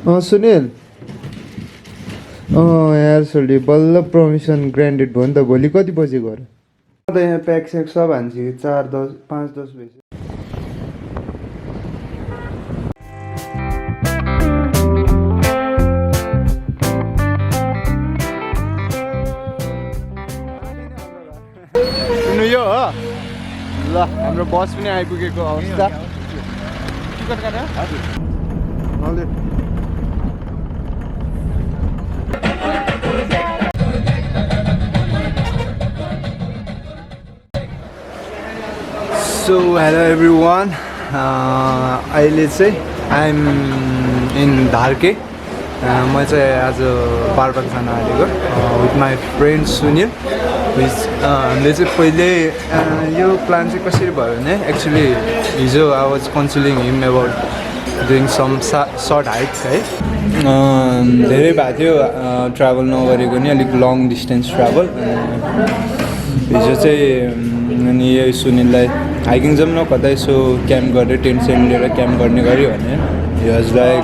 सुनिल यार सोल्टी बल्ल permission granted भयो नि त भोलि कति बजी गर त यहाँ प्याक स्याक सब हान्छ 4:10 5:10 बजी सुन्नु यो हो ल हाम्रो बस पनि आइपुगेको अवस्था टिकट काट्यो हजुर So hello everyone, अहिले चाहिँ I'm in Dharke. म चाहिँ आज बारपाक जान आएको with my friend Sunil. हामीले चाहिँ पहिले यो प्लान चाहिँ कसरी भयो भने एक्चुली हिजो I was counseling him about doing some short hikes है धेरै भएको थियो ट्राभल नगरेको नि अलिक लङ डिस्टेन्स ट्राभल हिजो चाहिँ अनि यही सुनिललाई हाइकिङ जाउँ न कतै यसो क्याम्प गरेर टेन्ट सेन्ट लिएर क्याम्प गर्ने गऱ्यो भने हिज लाइक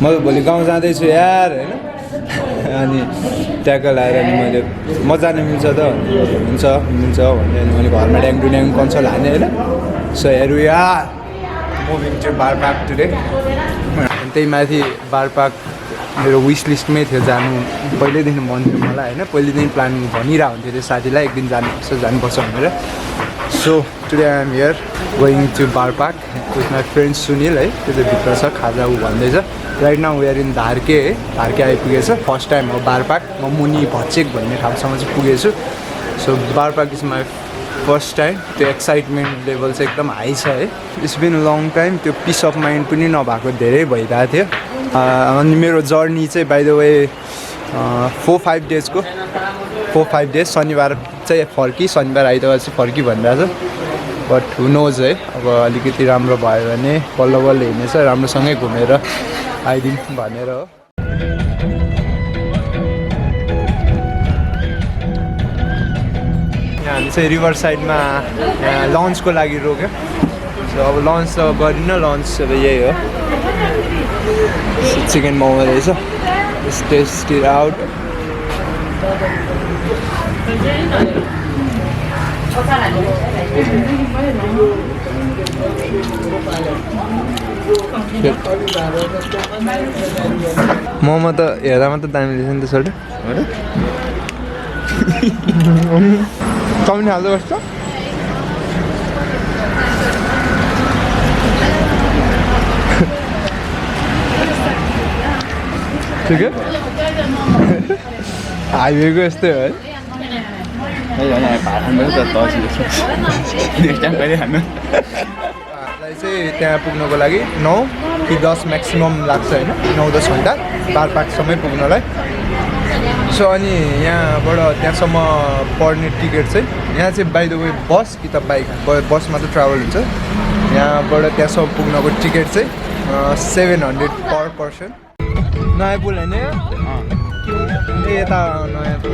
म भोलि गाउँ जाँदैछु यार होइन अनि ट्याकल आएर अनि मैले म जानु मिल्छ त हुन्छ मिल्छ भने मैले घरमा ड्याङडु ड्याङ कन्सोल हाने होइन सो हेरौँ यार मुभिङ टु बारपाक टुडे अनि त्यही माथि बारपाक मेरो विस लिस्टमै थियो जानु पहिल्यैदेखि मन थियो मलाई होइन पहिल्यैदेखि प्लान भनिरहेको हुन्थ्यो त्यो साथीलाई एक दिन जानुपर्छ भनेर so today I am here going to Barpak with my friend Sunil है त्यो चाहिँ भित्र छ खाजा ऊ भन्दैछ right now we are in Dharke है धार्के आइपुगेछ फर्स्ट टाइम हो बारपाक म मुनि भचेक भन्ने ठाउँसम्म चाहिँ पुगेछु so Barpak is my first time त्यो एक्साइटमेन्ट लेभल चाहिँ एकदम हाई छ है इट्स बिन लङ टाइम त्यो पिस अफ माइन्ड पनि नभएको धेरै भइरहेको थियो अनि मेरो जर्नी चाहिँ बाइ द वे 4-5 डेजको 4-5 डेज शनिबार चाहिँ फर्की शनिबार आइतबार चाहिँ फर्की भनिरहेको छ बट हु नोज है अब अलिकति राम्रो भयो भने बल्ल बल्ल हिँड्नेछ राम्रोसँगै घुमेर आइदिउँ भनेर हो यहाँ हामी चाहिँ रिभर साइडमा लन्चको लागि रोक्यो सो अब लन्च त गरिनँ लन्च अब यही हो चिकन मोमो रहेछ टेस्ट इट आउट मोमो त हेर्दा मात्र दामी रहेछ नि त सर चाउमिन हाल्दै बस्छ ठिक है हाइवेको यस्तै हो है चाहिँ त्यहाँ पुग्नको लागि 9 कि 10 म्याक्सिमम लाग्छ होइन 9-10 घन्टा बारपाकसम्मै पुग्नलाई सो अनि यहाँबाट त्यहाँसम्म पर्ने टिकट चाहिँ यहाँ चाहिँ बाइ द वे बस कि त बाइक बसमा त ट्राभल हुन्छ यहाँबाट त्यहाँसम्म पुग्नको टिकट चाहिँ 700 पर पर्सन नयाँ पुल होइन यता नयाँ पुल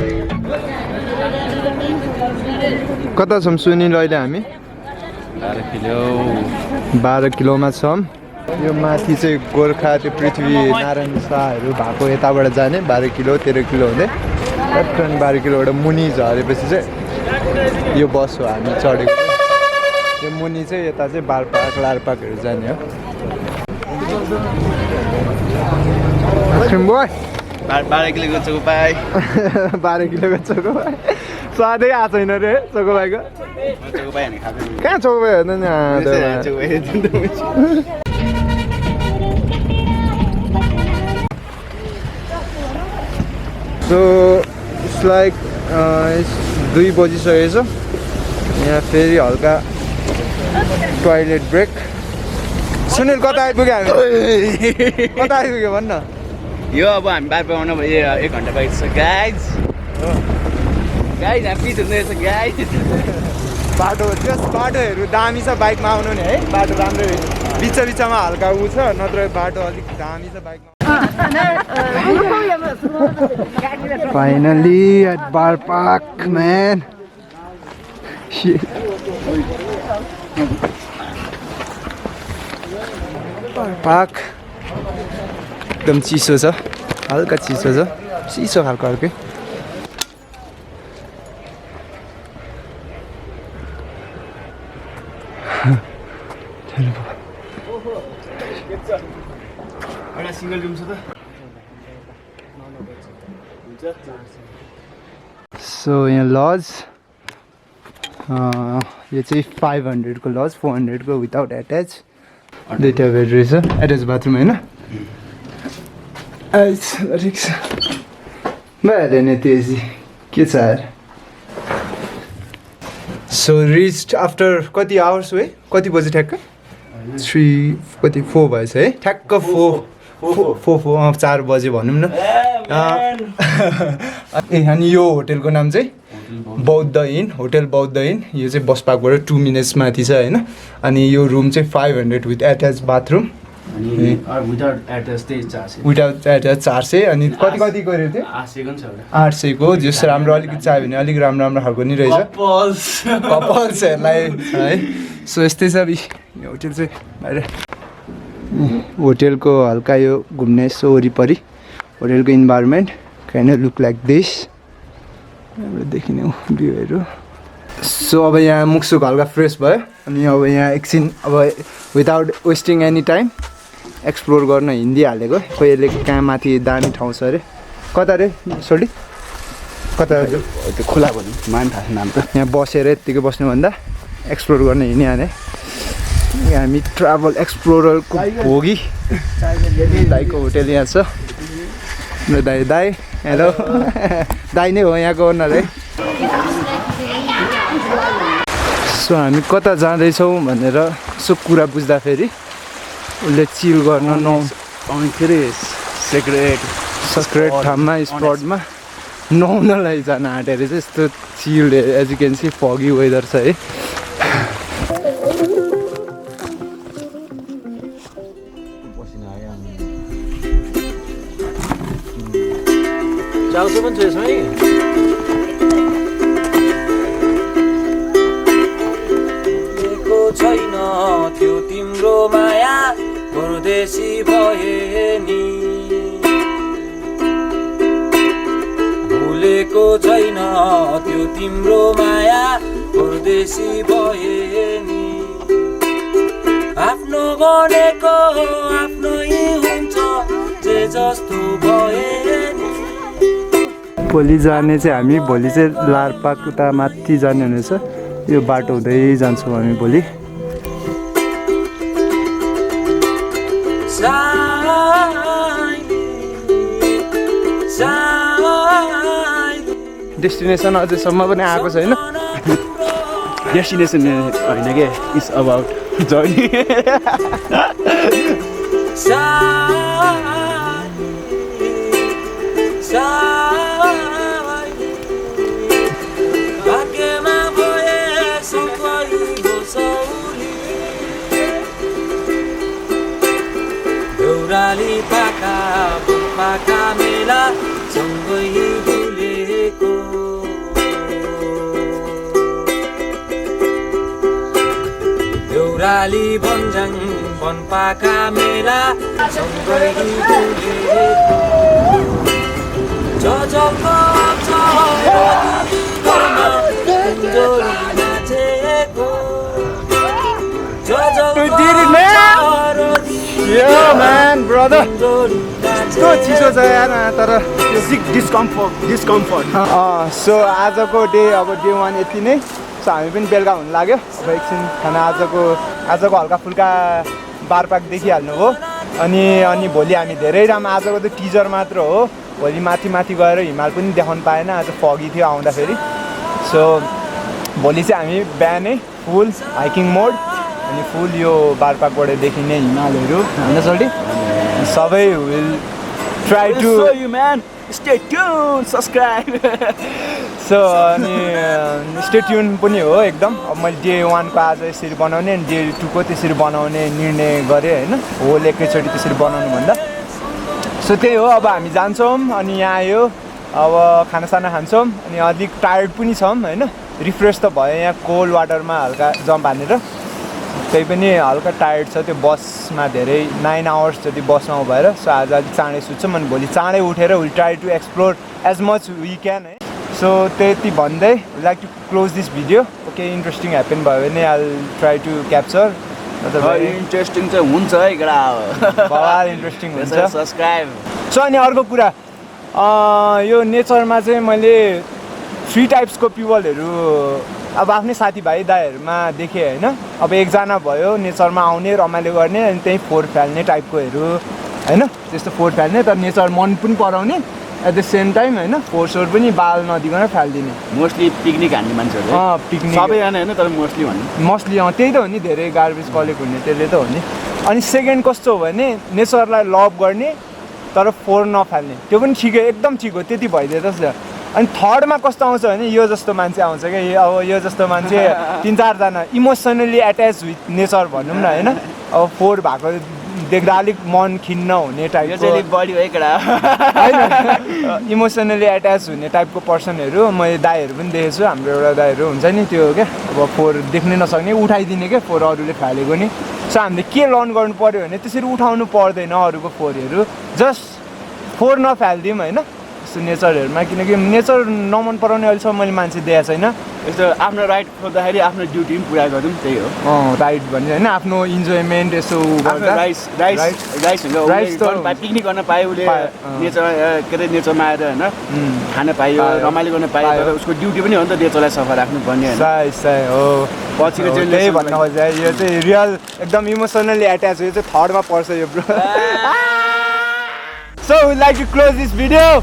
कता छौँ सुनिल अहिले हामी 12 किलोमा छौँ यो माथि चाहिँ गोर्खा त्यो पृथ्वी नारायण शाहहरू भएको यताबाट जाने 12 किलो 13 किलो हुँदै 12 किलोबाट मुनि झरेपछि चाहिँ यो बस हो हामी चढेको यो मुनि चाहिँ यता चाहिँ बारपाक लारपाकहरू जाने हो 12 किलोको चौपाई 12 किलोको चौपाई स्वादै आएको छैन रे चौपाईको कहाँ चौपाई हेर्नु नि सो इट्स लाइक 2 बजिसकेछ यहाँ फेरि हल्का टोइलेट ब्रेक सुनिल कता आइपुग्यो हामी कता आइपुग्यो भन्न यो अब हामी बारपाक आउन 1 घन्टा बाइक छ गाइज ह्याप्पी हुँदैछ गाइज बाटो त्यस बाटोहरू दामी छ बाइकमा आउनु नि है बाटो राम्रो बिचमा हल्का ऊ छ नत्र बाटो अलिक दामी छ बाइकमा फाइनली एट बारपाक म्यान Barpak. एकदम चिसो छ हल्का चिसो छ चिसो खालको अर्कै एउटा सिंगल रुम छ त सो यहाँ लज यो चाहिँ 500 को लज 400 को विदाउट एट्याच दुईटा बेड रहेछ एट्याच बाथरुम होइन भइहाल्यो नि त्यही के छ यार सो रिच्ड आफ्टर कति आवर्स है कति बजी ठ्याक्क 4 भएछ है ठ्याक्क 4 बजे भनौँ न ए अनि यो होटेलको नाम चाहिँ बौद्ध इन होटेल बौद्ध इन यो चाहिँ बस पार्कबाट 2 मिनट्स माथि छ होइन अनि यो रुम चाहिँ 500 with attach bathroom without attach चाहिँ 400 विदाउट एट्याच 400 अनि कति गरेको थियो 800 को जस राम्रो अलिकति चाहियो भने अलिक राम्रो खालको नि रहेछ कपल्सहरूलाई है सो यस्तै छ यो होटेल चाहिँ बाहिर होटेलको हल्का यो घुम्ने यसो वरिपरि होटेलको environment kind look like this देखिने भ्यूहरू सो अब यहाँ मुखसुक हल्का फ्रेस भयो अनि अब यहाँ एकछिन अब without wasting any time explore गर्न हिँडिहालेको खोइ यसले कहाँ माथि दामी ठाउँ छ अरे कता अरे सोल्टी कता त्यो खोला भन्नु मान थाहा नाम त यहाँ बसेर यत्तिकै बस्नुभन्दा एक्सप्लोर गर्न हिँडिहालेँ हामी ट्राभल एक्सप्लोररको भोगी दाईको होटेल यहाँ छ दाई हेलो दाई नै हो यहाँको ओनर है सो हामी कता जाँदैछौँ भनेर यसो कुरा बुझ्दाखेरि उसले चिल गर्न के अरे सक्रेट ठाउँमा स्पटमा नुहाउनलाई जान आँटेर चाहिँ यस्तो chill as you can see foggy weather छ है जाउँछ पनि छ यसमा छैन त्यो तिम्रो माया परदेशी भए नि भुलेको छैन त्यो तिम्रो माया परदेशी भए नि आफ्नो भनेको आफ्नै हुन्छ जे जस्तो भए नि भोलि जाने चाहिँ हामी भोलि चाहिँ लारपाक उता माथि जाने हुनेछ यो बाटो हुँदै जान्छौँ हामी भोलि डेस्टिनेसन अझैसम्म पनि आएको छैन डेस्टिनेसन होइन क्या इट्स अबाउट जर्नी देउराली पाका मेला सँगै डुलेको देउराली भन्ज्याङ बनपाका मेला सँगै डुलेको जजलको नाचेको Yeah, man, brother. यस्तो चिसो छ यार तर डिस्कम्फर्ट सो आजको डे अब डे 1 यति नै सो हामी पनि बेलुका हुन लाग्यो अब एकछिन खाना आजको हल्का फुल्का बारपाक देखिहाल्नु हो अनि भोलि हामी धेरै राम्रो आजको त टिजर मात्र हो भोलि माथि गएर हिमाल पनि देखाउनु पाएन आज फगी थियो आउँदाखेरि सो भोलि चाहिँ हामी बिहानै फुल हाइकिङ मोड अनि फुल यो बारपाकबाट देखिने हिमालहरू होइन सोल्टी सबै will try to you man stay tune subscribe so अनि स्टे ट्युन पनि हो एकदम अब मैले डे 1 को आज यसरी बनाउने अनि डे 2 को त्यसरी बनाउने निर्णय गरेँ होइन होल एकैचोटि त्यसरी बनाउनु भन्दा सो त्यही हो अब हामी जान्छौँ अनि यहाँ आयो अब खानासाना खान्छौँ अनि अलिक टायर्ड पनि छौँ होइन रिफ्रेस त भयो यहाँ कोल्ड वाटरमा हल्का जम्प हानेर त्यही पनि हल्का टायर्ड छ त्यो बसमा धेरै 9 आवर्स जति बसमा भएर सो आज अलिक चाँडै सुत्छौँ अनि भोलि चाँडै उठेर will try to explore as much we can है सो त्यति भन्दै like to close this video okay interesting happen भयो भने I will try to capture interesting चाहिँ हुन्छ है केटा बवाल इन्ट्रेस्टिङ हुन्छ सब्सक्राइब सो अनि अर्को कुरा यो नेचरमा चाहिँ मैले 3 टाइप्सको पिपलहरू अब आफ्नै साथीभाइ दाइहरूमा देखेँ होइन अब एकजना भयो नेचरमा आउने रमाइलो गर्ने अनि त्यहीँ फोहोर फाल्ने टाइपकोहरू होइन त्यस्तो फोहोर फाल्ने तर नेचर मन पनि पराउने एट द सेम टाइम होइन फोहोर सोहोर पनि बाल नदिकन फालिदिने मोस्टली पिकनिक हान्ने मान्छेहरू पिकनिक सबैजना होइन तर मोस्टली भन्नु मोस्टली त्यही त हो नि धेरै गार्बेज कलेक्ट हुने त्यसले त हो नि अनि सेकेन्ड कस्तो हो भने नेचरलाई लभ गर्ने तर फोहोर नफाल्ने त्यो पनि ठिकै एकदम ठिक हो त्यति भइदिएछ अनि थर्डमा कस्तो आउँछ भने यो जस्तो मान्छे आउँछ क्या अब यो जस्तो मान्छे 3-4 जना इमोसनली एट्याच विथ नेचर भनौँ न होइन अब फोहोर भएको देख्दा अलिक मन खिन्न हुने टाइपको बढी है केटा होइन इमोसनली एट्याच हुने टाइपको पर्सनहरू मैले दाइहरू पनि देखेको छु हाम्रो एउटा दाइहरू हुन्छ नि त्यो क्या अब फोहोर देख्नै नसक्ने उठाइदिने क्या फोहोर अरूले फालेको नि सो हामीले के लर्न गर्नु पऱ्यो भने त्यसरी उठाउनु पर्दैन अरूको फोहोरहरू जस्ट फोहोर नफालिदिउँ होइन यस्तो नेचरहरूमा किनकि नेचर नमन पराउने अहिलेसम्म मैले मान्छे देखाएको छैन यस्तो आफ्नो राइट खोज्दाखेरि आफ्नो ड्युटी पनि पुरा गरौँ त्यही हो राइट भन्ने होइन आफ्नो इन्जोयमेन्ट यसो गर्दा पिकनिक गर्न पायो उसले नेचर के अरे नेचरमा आएर होइन खान पायो रमाइलो गर्न पायो तर उसको ड्युटी पनि हो नि त नेचरलाई सफा राख्नु पर्ने हो पछिको त्यही भन्न खोजेँ यो चाहिँ रियल एकदम इमोसनली एट्याच हो यो चाहिँ थर्डमा पर्छ यो bro So we'd like to close this video.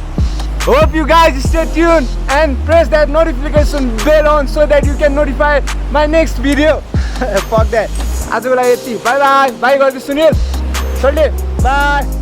Hope you guys stay tuned and press that notification bell on so that you can notify my next video. Fuck that. आज को लागि यति. Bye bye. Bye गर्दै Sunil. Bye.